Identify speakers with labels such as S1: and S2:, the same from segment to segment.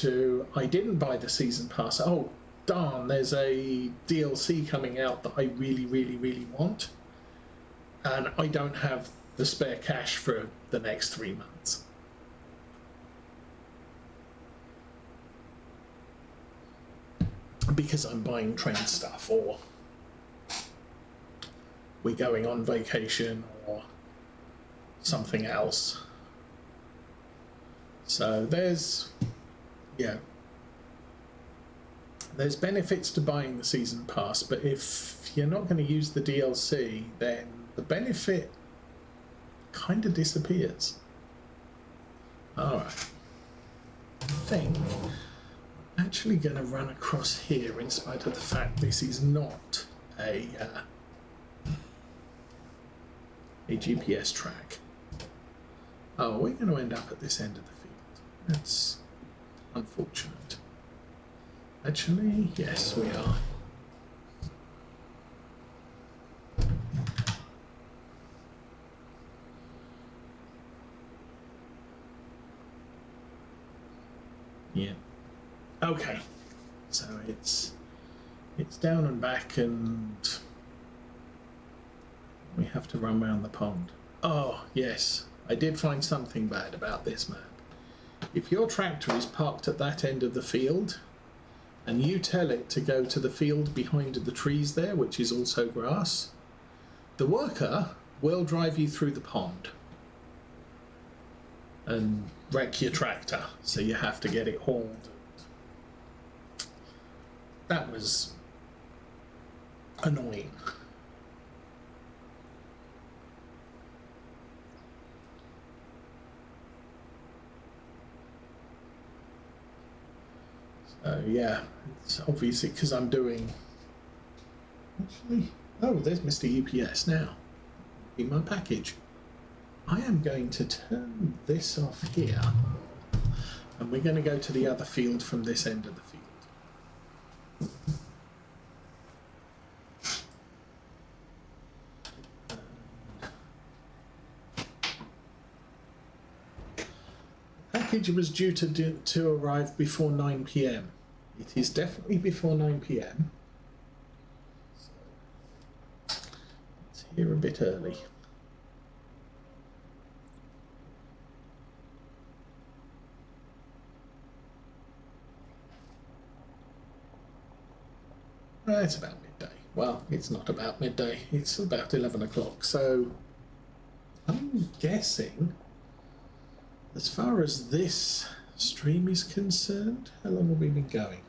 S1: to, I didn't buy the season pass. Oh, darn, there's a DLC coming out that I really, really, really want. And I don't have the spare cash for the next 3 months. Because I'm buying train stuff, or we're going on vacation, or something else. So there's benefits to buying the season pass, but if you're not going to use the DLC, then the benefit kind of disappears. Alright. I think I'm actually going to run across here in spite of the fact this is not a GPS track. Oh, we're going to end up at this end of the field. That's unfortunate. Actually, yes, we are. Yeah. Okay. So it's down and back, and we have to run around the pond. Oh, yes. I did find something bad about this map. If your tractor is parked at that end of the field, and you tell it to go to the field behind the trees there, which is also grass, the worker will drive you through the pond and wreck your tractor, so you have to get it hauled. That was annoying. Yeah, it's obviously because I'm doing... Actually, oh, there's Mr. UPS now in my package. I am going to turn this off here, and we're going to go to the other field from this end of the field. The package was due to arrive before 9 PM. It is definitely before 9 PM. So it's here a bit early. It's about midday. Well, it's not about midday. It's about 11 o'clock. So I'm guessing, as far as this stream is concerned, how long have we been going?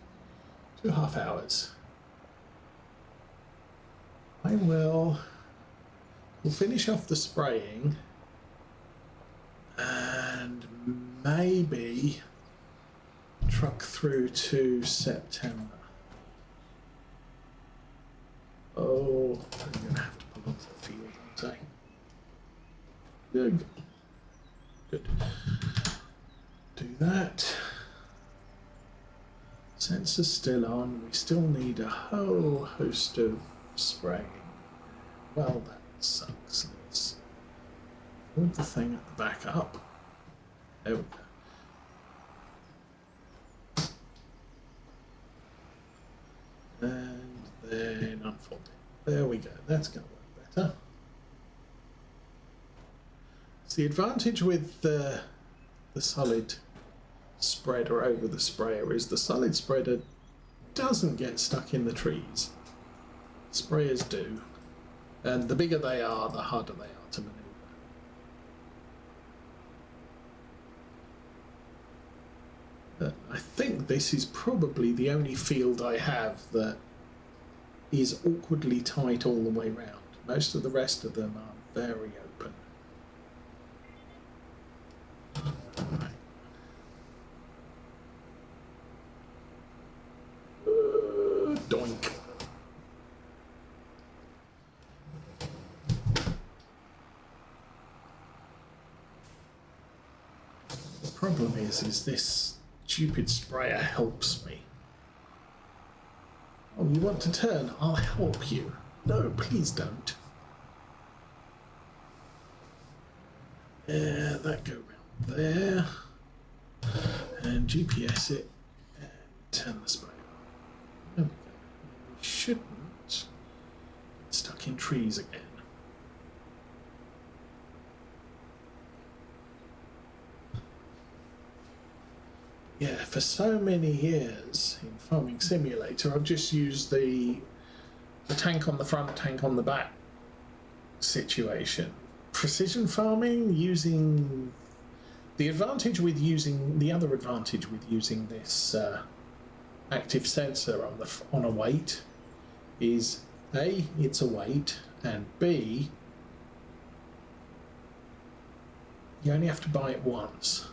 S1: 2.5 hours. We'll finish off the spraying and maybe truck through to September. Oh, I'm going to have to pull onto the field, aren't I? Good. Good. Do that. Sensor's still on. We still need a whole host of spraying. Well, that sucks. Let's hold the thing at the back up. There we go. And then unfold it. There we go. That's going to work better. So the advantage with the solid spreader over the sprayer is the solid spreader doesn't get stuck in the trees. Sprayers do. And the bigger they are, the harder they are to maneuver. I think this is probably the only field I have that is awkwardly tight all the way round. Most of the rest of them are very open. Right. Doink. The problem is this stupid sprayer helps me. Oh, you want to turn? I'll help you. No, please don't. That go round there. And GPS it turn the spray on. There we go. We shouldn't get stuck in trees again. Yeah, for so many years in Farming Simulator, I've just used the tank on the front, tank on the back situation. Precision farming, using the advantage with using the other advantage with using this active sensor on a weight is A, it's a weight, and B, you only have to buy it once.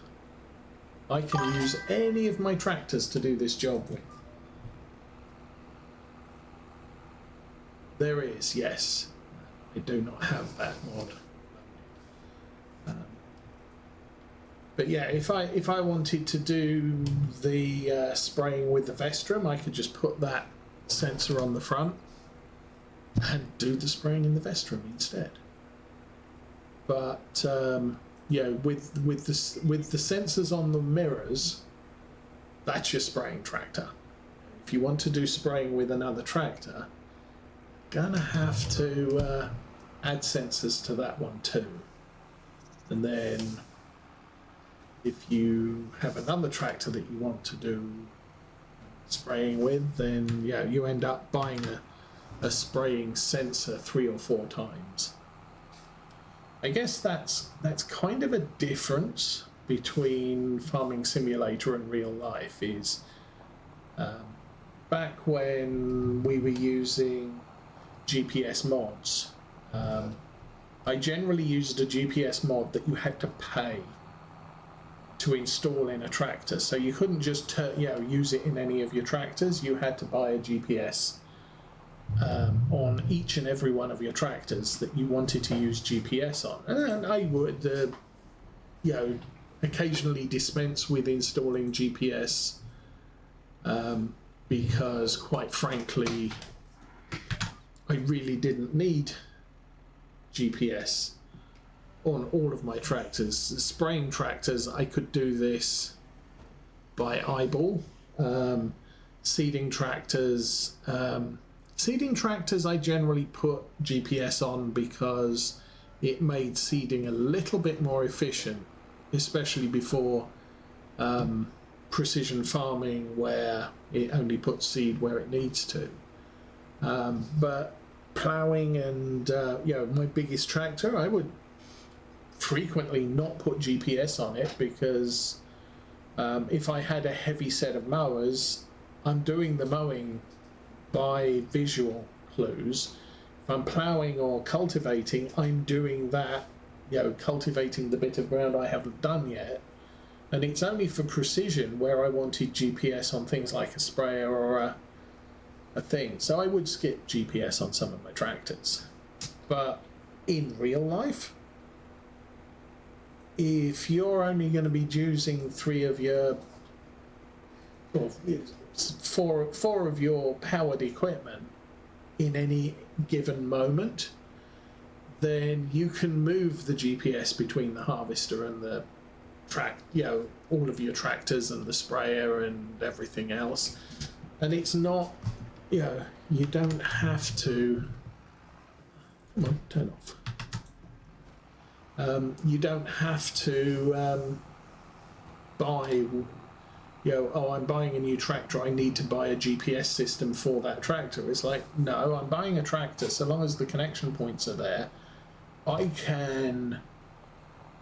S1: I can use any of my tractors to do this job with. There is, yes. I do not have that mod. But yeah, if I wanted to do the spraying with the Vestrum, I could just put that sensor on the front and do the spraying in the Vestrum instead. But yeah, with the sensors on the mirrors, that's your spraying tractor. If you want to do spraying with another tractor, gonna have to add sensors to that one too. And then if you have another tractor that you want to do spraying with, then yeah, you end up buying a spraying sensor 3 or 4 times. I guess that's kind of a difference between Farming Simulator and real life. Is back when we were using GPS mods, I generally used a GPS mod that you had to pay to install in a tractor, so you couldn't just use it in any of your tractors. You had to buy a GPS on each and every one of your tractors that you wanted to use GPS on. And I would occasionally dispense with installing GPS because quite frankly I really didn't need GPS on all of my tractors. The spraying tractors, I could do this by eyeball. Seeding tractors, I generally put GPS on because it made seeding a little bit more efficient, especially before precision farming, where it only puts seed where it needs to. But ploughing and my biggest tractor, I would frequently not put GPS on it because if I had a heavy set of mowers, I'm doing the mowing by visual clues. If I'm ploughing or cultivating, I'm doing that, cultivating the bit of ground I haven't done yet. And it's only for precision where I wanted GPS on things like a sprayer or a thing. So I would skip GPS on some of my tractors. But in real life, if you're only going to be using 3 of your, or 4 of your powered equipment in any given moment, then you can move the GPS between the harvester and the all of your tractors and the sprayer and everything else. And it's not, you don't have to, come on, turn off. You don't have to buy, I'm buying a new tractor, I need to buy a GPS system for that tractor. It's like, no, I'm buying a tractor, so long as the connection points are there, I can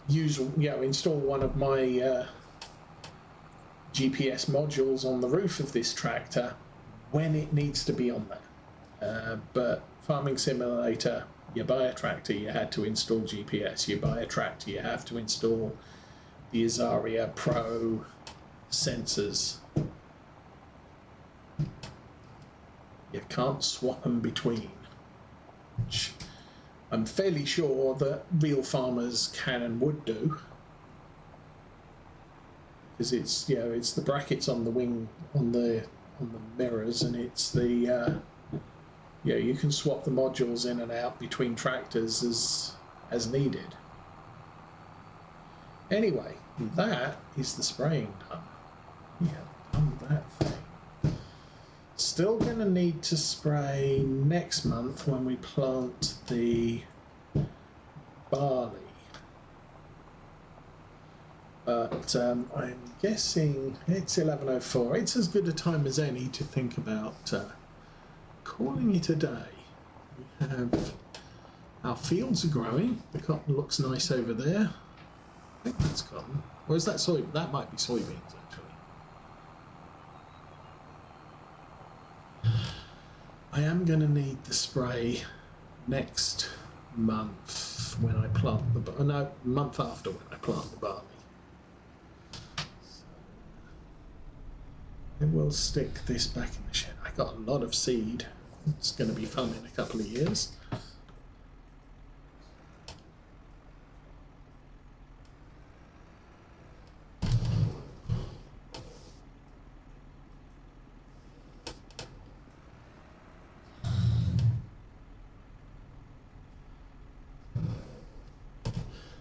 S1: install one of my GPS modules on the roof of this tractor when it needs to be on there. But Farming Simulator, you buy a tractor, you had to install GPS. You buy a tractor, you have to install the Azaria Pro sensors. You can't swap them between, which I'm fairly sure that real farmers can and would do, because it's it's the brackets on the wing on the mirrors, and it's the you can swap the modules in and out between tractors as needed. Anyway, that is the spraying done. Yeah, done that thing. still going to need to spray next month when we plant the barley. But I'm guessing it's 11:04. It's as good a time as any to think about calling it a day. We have our fields are growing. The cotton looks nice over there. I think that's cotton. Or is that soy? That might be soybeans actually. I am going to need the spray next month when I plant the no, month after when I plant the barley. I will stick this back in the shed. I got a lot of seed. It's going to be fun in a couple of years.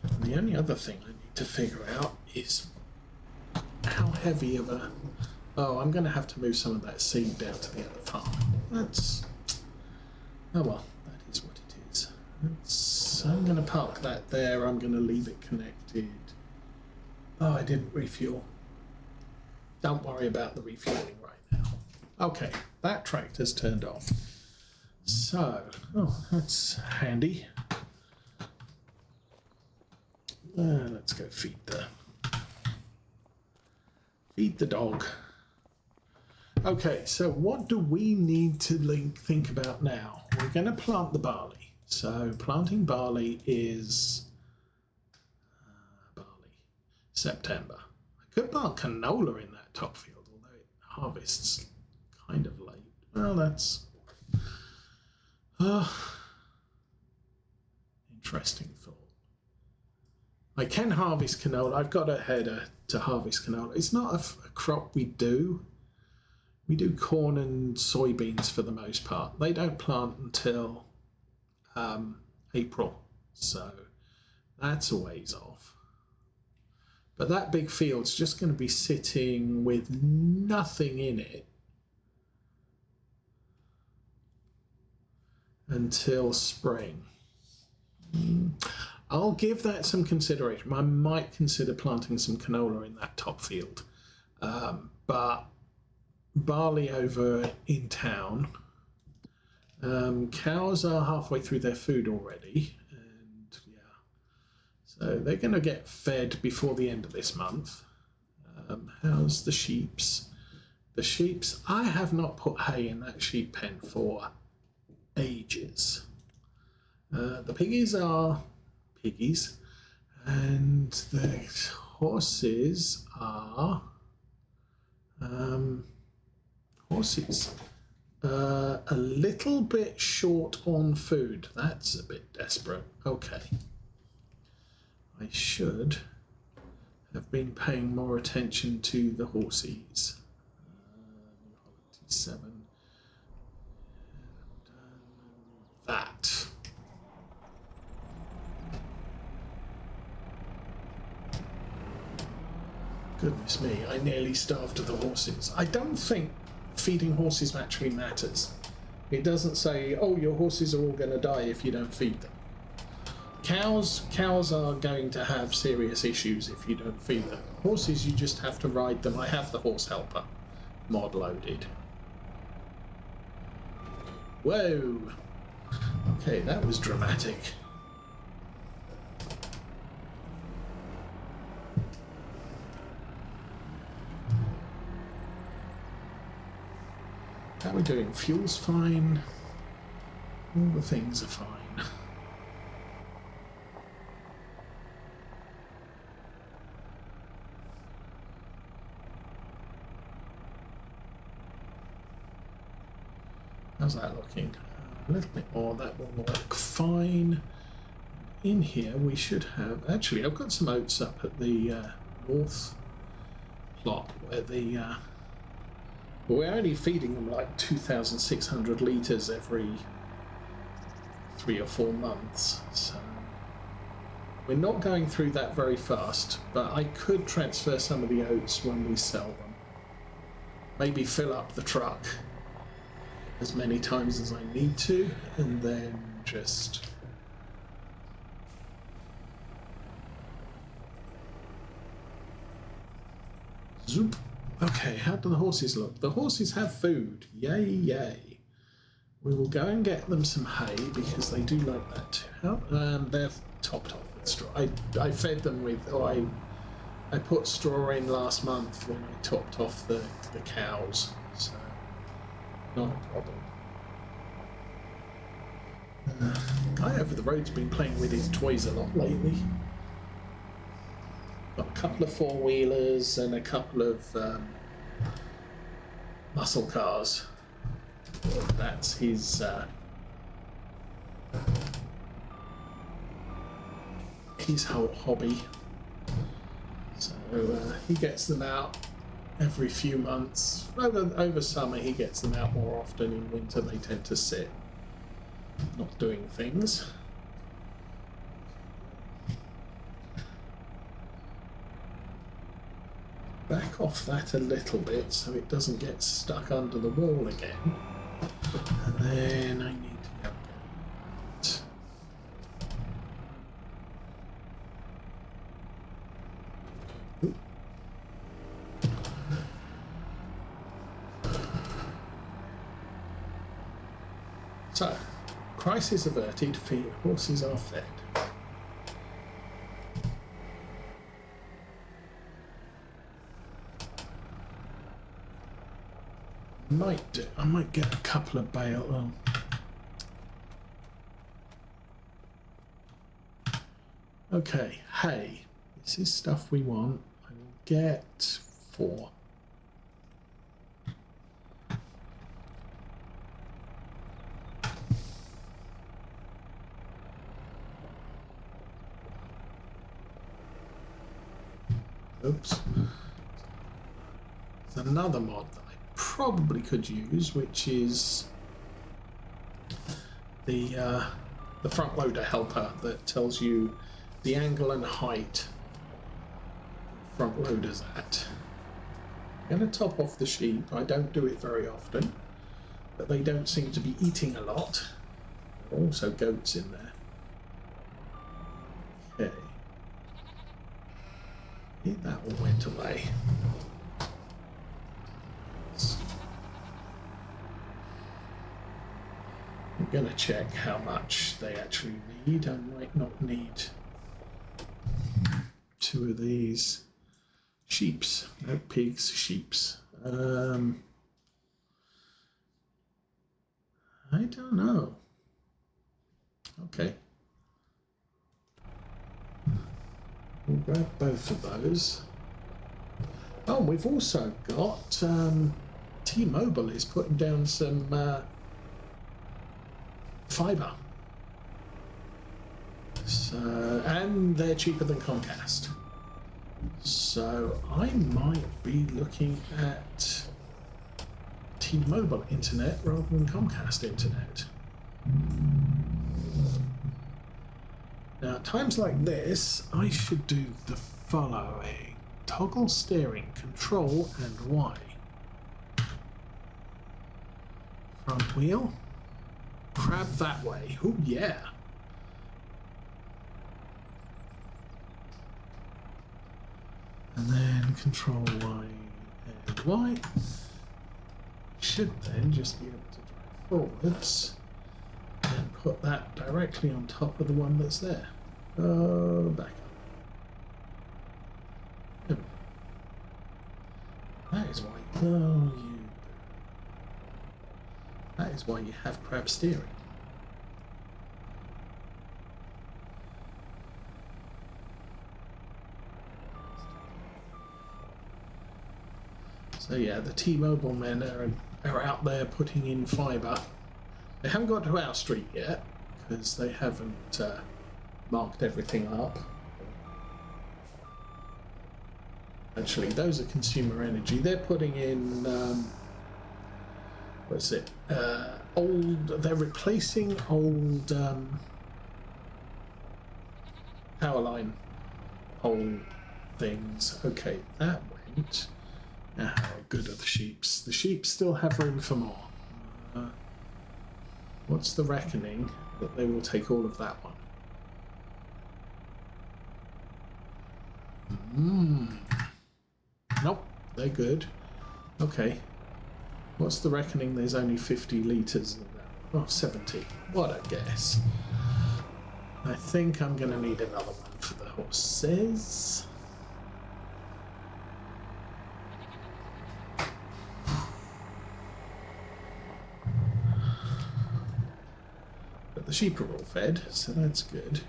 S1: And the only other thing I need to figure out is how heavy of a... Oh, I'm going to have to move some of that seed down to the other farm. That's... Oh well, that is what it is. I'm going to park that there. I'm going to leave it connected. Oh, I didn't refuel. Don't worry about the refueling right now. Okay, that tractor's turned off. So, oh, that's handy. Let's go feed the dog. Okay, so what do we need to think about now? We're going to plant the barley. So planting barley is September. I could plant canola in that top field, although it harvests kind of late. Well, that's interesting thought. I can harvest canola. I've got a header to harvest canola. It's not a crop we do. We do corn and soybeans for the most part. They don't plant until April, so that's a ways off. But that big field's just going to be sitting with nothing in it until spring. I'll give that some consideration. I might consider planting some canola in that top field, but barley over in town. Cows are halfway through their food already, and yeah, so they're going to get fed before the end of this month. How's the sheeps? The sheeps, I have not put hay in that sheep pen for ages. The piggies are piggies, and the horses are horses. A little bit short on food. That's a bit desperate. Okay. I should have been paying more attention to the horses. 7. That. Goodness me, I nearly starved the horses. I don't think feeding horses actually matters. It doesn't say, oh, your horses are all going to die if you don't feed them. Cows are going to have serious issues if you don't feed them. Horses, you just have to ride them. I have the horse helper mod loaded. Whoa! Okay, that was dramatic. How are we doing? Fuel's fine. All the things are fine. How's that looking? A little bit more. That will work fine. In here we should have... Actually, I've got some oats up at the north plot where the... we're only feeding them like 2,600 litres every 3 or 4 months, so we're not going through that very fast, but I could transfer some of the oats when we sell them. Maybe fill up the truck as many times as I need to, and then just zoop. Okay, how do the horses look? The horses have food. Yay, yay. We will go and get them some hay because they do like that too. They're topped off with straw. I fed them with, I put straw in last month when I topped off the cows, so not a problem. Guy over the road's been playing with his toys a lot lately. Got a couple of four-wheelers and a couple of muscle cars. That's his whole hobby. So he gets them out every few months. Over summer he gets them out more often. In winter they tend to sit, not doing things. Back off that a little bit so it doesn't get stuck under the wall again. And then I need to go get it. So, crisis averted, horses are fed. I might get a couple of bale. Okay, hay. This is stuff we want. I will get 4. Oops. There's another mod that I probably could use, which is the front loader helper that tells you the angle and height front loader's at. I'm going to top off the sheep. I don't do it very often, but they don't seem to be eating a lot. There are also goats in there. Okay. That one went away. I'm going to check how much they actually need. I might not need 2 of these. Sheeps. No, pigs, sheeps. I don't know. Okay. We'll grab both of those. Oh, we've also got T-Mobile is putting down some fibre. So, and they're cheaper than Comcast. So I might be looking at T-Mobile internet rather than Comcast internet. Now, at times like this, I should do the following. Toggle steering, Control and Y. Front wheel. Crab that way. Oh, yeah. And then Control Y and Y. Should then just be able to drive forwards and put that directly on top of the one that's there. Back up. That is why. That is why you have crab steering. So yeah, the T-Mobile men are out there putting in fibre. They haven't got to our street yet because they haven't marked everything up. Actually, those are consumer energy. They're putting in what's it? They're replacing old power line pole things. Okay, that went. How good are the sheeps? The sheep still have room for more. What's the reckoning that they will take all of that one? Nope, they're good. Okay. What's the reckoning there's only 50 litres of that? Oh, 70. What a guess. I think I'm going to need another one for the horses. But the sheep are all fed, so that's good.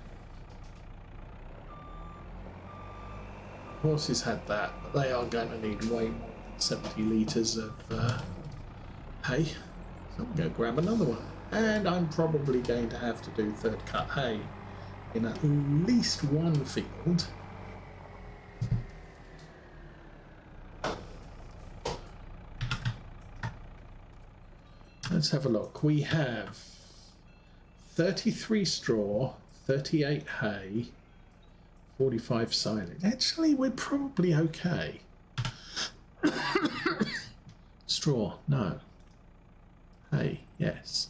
S1: Horses had that, but they are going to need way more than 70 litres of hay. So I'm going to grab another one. And I'm probably going to have to do third cut hay in at least one field. Let's have a look. We have 33 straw, 38 hay, 45 silage. Actually, we're probably okay. Straw, no. Hay, yes.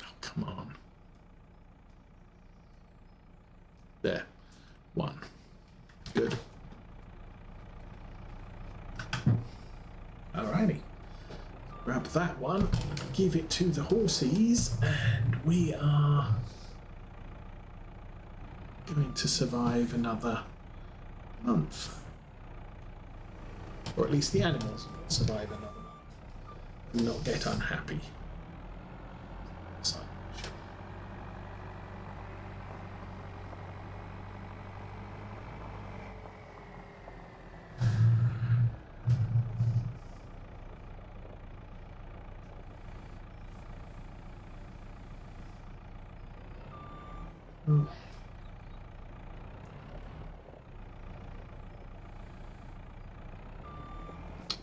S1: Oh, come on. There. One. Good. Alrighty. Grab that one, give it to the horses, and we are going to survive another month. Or at least the animals will survive another month. Do not get unhappy.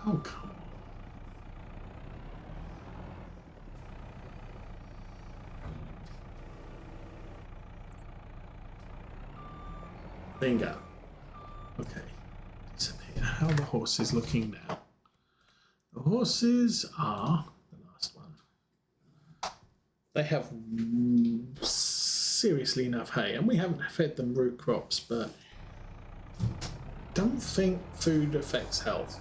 S1: Oh, come on. Bingo. Okay. So here, how are the horses looking now? The horses are the last one. They have seriously enough hay, and we haven't fed them root crops, but don't think food affects health.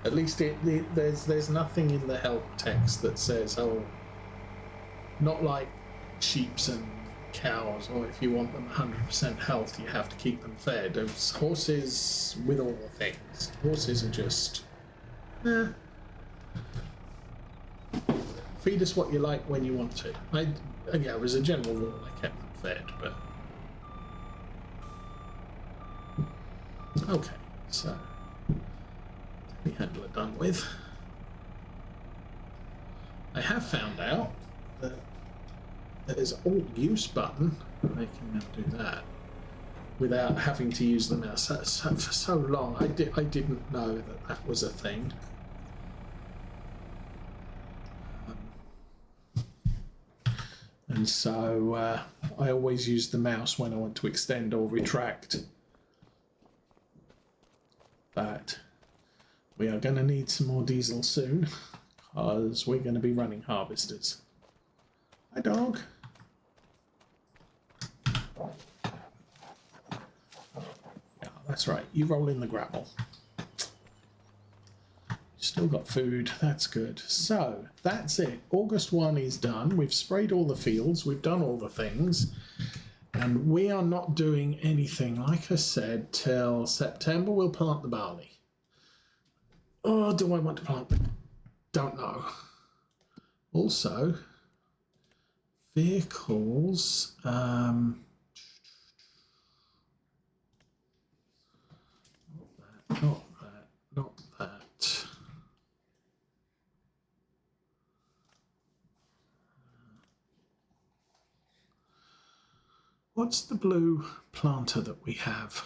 S1: At least there's nothing in the help text that says, oh, not like sheeps and cows, or if you want them 100% health, you have to keep them fed. It's horses with all the things. Horses are just, feed us what you like when you want to. Yeah, as a general rule, I kept them fed, but okay, so handler done with. I have found out that there's an alt use button making them do that without having to use the mouse. For so long, I didn't know that that was a thing. And so I always use the mouse when I want to extend or retract. But we are going to need some more diesel soon, because we're going to be running harvesters. Hi, dog. Yeah, that's right. You roll in the gravel. Still got food. That's good. So, that's it. August 1 is done. We've sprayed all the fields. We've done all the things. And we are not doing anything, like I said, till September. We'll plant the barley. Oh, do I want to plant them? Don't know. Also, vehicles. Not that. Not that. What's the blue planter that we have?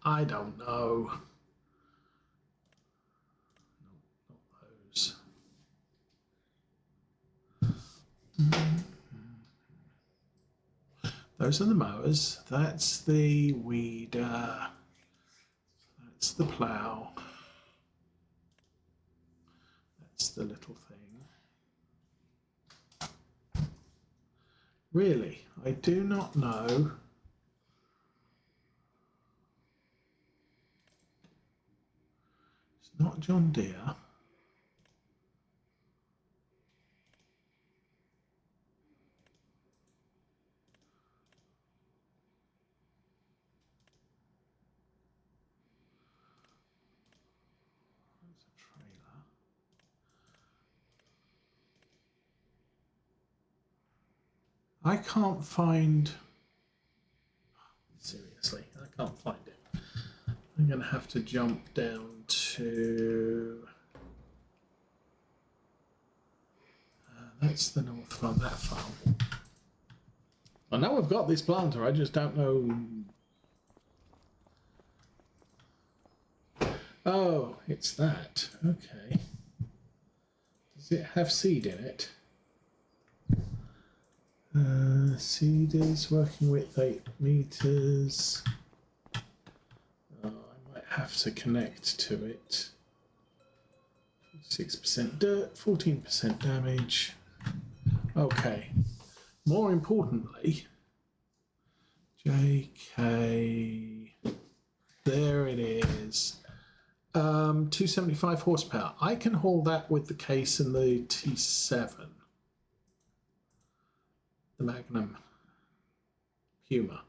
S1: I don't know. No, not those. Those are the mowers. That's the weeder. That's the plough. That's the little thing. Really, I do not know. It's not John Deere. I can't find, seriously, I can't find it. I'm going to have to jump down to, that's the north farm, that farm. I know I've got this planter, I just don't know. Oh, it's that, okay. Does it have seed in it? Seed is working with 8 meters. Oh, I might have to connect to it. 6% dirt, 14% damage. Okay. More importantly, JK. There it is. 275 horsepower. I can haul that with the case and the T7. The Magnum Puma.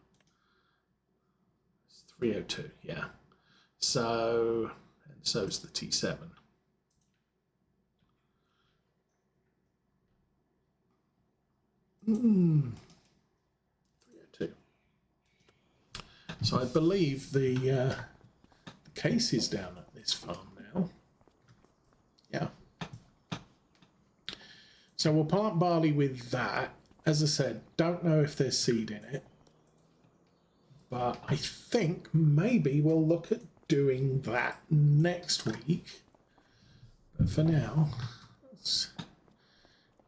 S1: It's 302, yeah. So, and so's the T7. Mm. 302. So I believe the case is down at this farm now. Yeah. So we'll plant barley with that. As I said, don't know if there's seed in it, but I think maybe we'll look at doing that next week. But for now, let's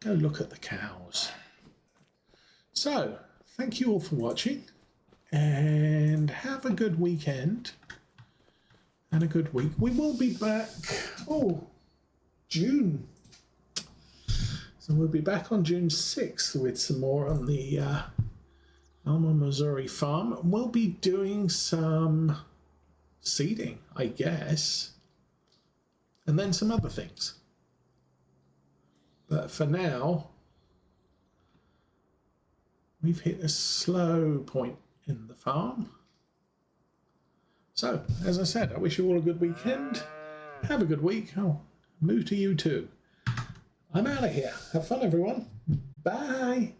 S1: go look at the cows. So, thank you all for watching, and have a good weekend and a good week. We will be back, June. So we'll be back on June 6th with some more on the Alma, Missouri farm. We'll be doing some seeding, I guess, and then some other things. But for now, we've hit a slow point in the farm. So, as I said, I wish you all a good weekend. Have a good week. Oh, move to you too. I'm out of here. Have fun, everyone. Bye.